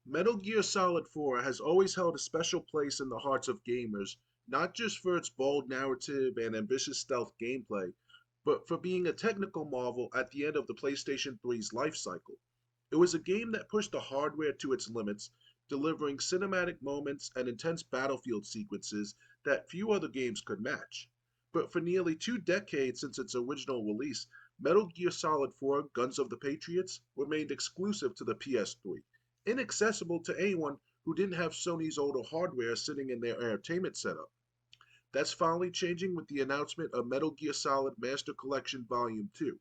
Metal Gear Solid 4 has always held a special place in the hearts of gamers, not just for its bold narrative and ambitious stealth gameplay, but for being a technical marvel at the end of the PlayStation 3's life cycle. It was a game that pushed the hardware to its limits, delivering cinematic moments and intense battlefield sequences that few other games could match. But for nearly 2 decades since its original release, Metal Gear Solid 4 Guns of the Patriots remained exclusive to the PS3, inaccessible to anyone who didn't have Sony's older hardware sitting in their entertainment setup. That's finally changing with the announcement of Metal Gear Solid Master Collection Volume 2,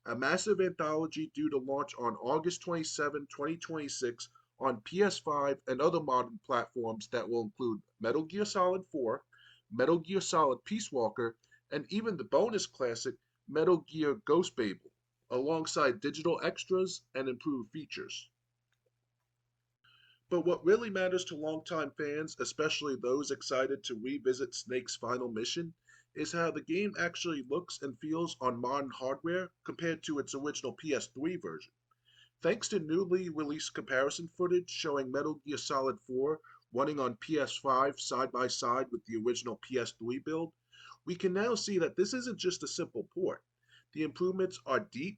a massive anthology due to launch on August 27, 2026 on PS5 and other modern platforms that will include Metal Gear Solid 4, Metal Gear Solid Peace Walker, and even the bonus classic Metal Gear Ghost Babel, alongside digital extras and improved features. But what really matters to longtime fans, especially those excited to revisit Snake's final mission, is how the game actually looks and feels on modern hardware compared to its original PS3 version. Thanks to newly released comparison footage showing Metal Gear Solid 4 running on PS5 side by side with the original PS3 build, we can now see that this isn't just a simple port. The improvements are deep,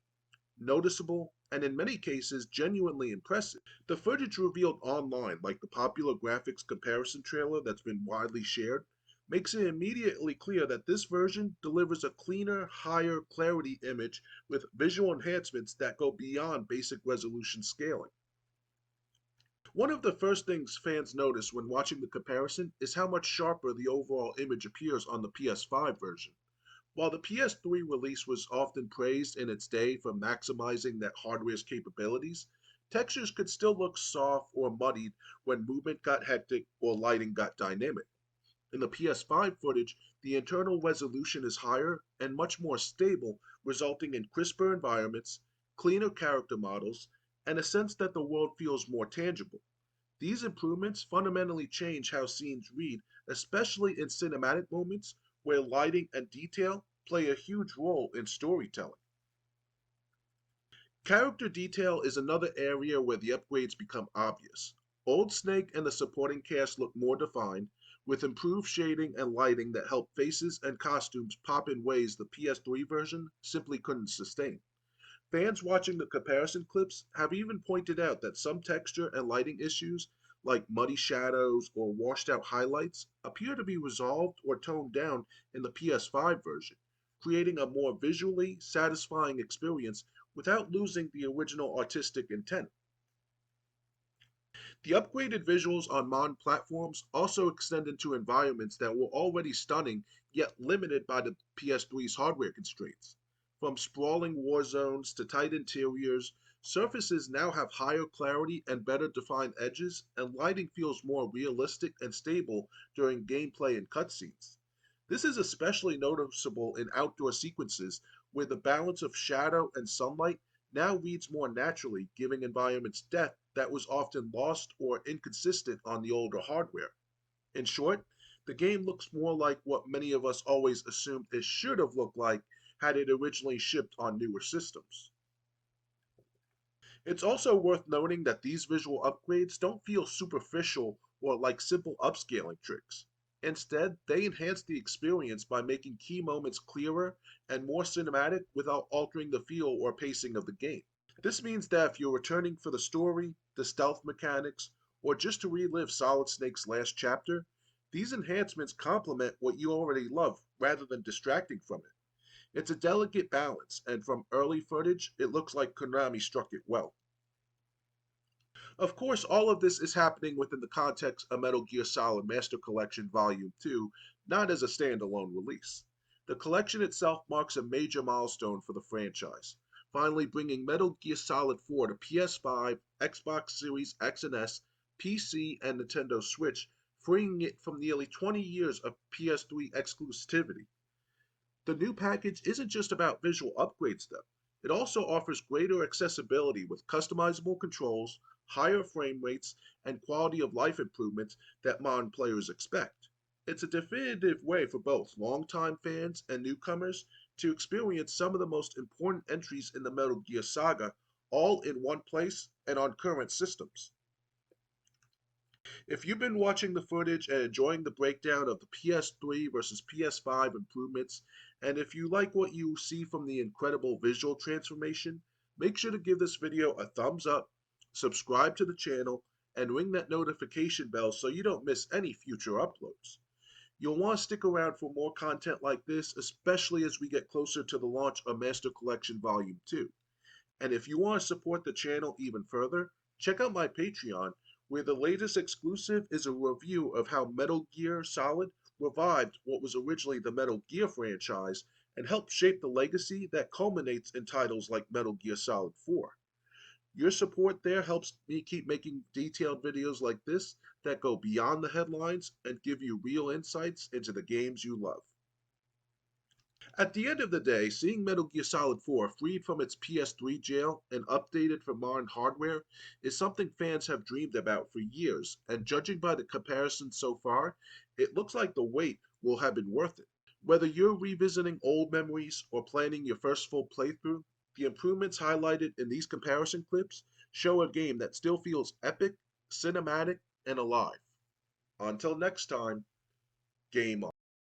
noticeable, and in many cases genuinely impressive. The footage revealed online, like the popular graphics comparison trailer that's been widely shared, makes it immediately clear that this version delivers a cleaner, higher clarity image with visual enhancements that go beyond basic resolution scaling. One of the first things fans notice when watching the comparison is how much sharper the overall image appears on the PS5 version. While the PS3 release was often praised in its day for maximizing that hardware's capabilities, textures could still look soft or muddied when movement got hectic or lighting got dynamic. In the PS5 footage, the internal resolution is higher and much more stable, resulting in crisper environments, cleaner character models, and a sense that the world feels more tangible. These improvements fundamentally change how scenes read, especially in cinematic moments where lighting and detail play a huge role in storytelling. Character detail is another area where the upgrades become obvious. Old Snake and the supporting cast look more defined, with improved shading and lighting that help faces and costumes pop in ways the PS3 version simply couldn't sustain. Fans watching the comparison clips have even pointed out that some texture and lighting issues, like muddy shadows or washed out highlights, appear to be resolved or toned down in the PS5 version, creating a more visually satisfying experience without losing the original artistic intent. The upgraded visuals on modern platforms also extend into environments that were already stunning yet limited by the PS3's hardware constraints. From sprawling war zones to tight interiors, surfaces now have higher clarity and better defined edges, and lighting feels more realistic and stable during gameplay and cutscenes. This is especially noticeable in outdoor sequences where the balance of shadow and sunlight now reads more naturally, giving environments depth that was often lost or inconsistent on the older hardware. In short, the game looks more like what many of us always assumed it should have looked like had it originally shipped on newer systems. It's also worth noting that these visual upgrades don't feel superficial or like simple upscaling tricks. Instead, they enhance the experience by making key moments clearer and more cinematic without altering the feel or pacing of the game. This means that if you're returning for the story, the stealth mechanics, or just to relive Solid Snake's last chapter, these enhancements complement what you already love rather than distracting from it. It's a delicate balance, and from early footage, it looks like Konami struck it well. Of course, all of this is happening within the context of Metal Gear Solid Master Collection Volume 2, not as a standalone release. The collection itself marks a major milestone for the franchise, finally bringing Metal Gear Solid 4 to PS5, Xbox Series X and S, PC, and Nintendo Switch, freeing it from nearly 20 years of PS3 exclusivity. The new package isn't just about visual upgrades, though. It also offers greater accessibility with customizable controls, higher frame rates, and quality of life improvements that modern players expect. It's a definitive way for both longtime fans and newcomers to experience some of the most important entries in the Metal Gear saga all in one place and on current systems. If you've been watching the footage and enjoying the breakdown of the PS3 versus PS5 improvements, and if you like what you see from the incredible visual transformation, make sure to give this video a thumbs up, subscribe to the channel, and ring that notification bell so you don't miss any future uploads. You'll want to stick around for more content like this, especially as we get closer to the launch of Master Collection Volume 2. And if you want to support the channel even further, check out my Patreon, where the latest exclusive is a review of how Metal Gear Solid revived what was originally the Metal Gear franchise and helped shape the legacy that culminates in titles like Metal Gear Solid 4. Your support there helps me keep making detailed videos like this that go beyond the headlines and give you real insights into the games you love. At the end of the day, seeing Metal Gear Solid 4 freed from its PS3 jail and updated for modern hardware is something fans have dreamed about for years, and judging by the comparison so far, it looks like the wait will have been worth it. Whether you're revisiting old memories or planning your first full playthrough, the improvements highlighted in these comparison clips show a game that still feels epic, cinematic, and alive. Until next time, game on.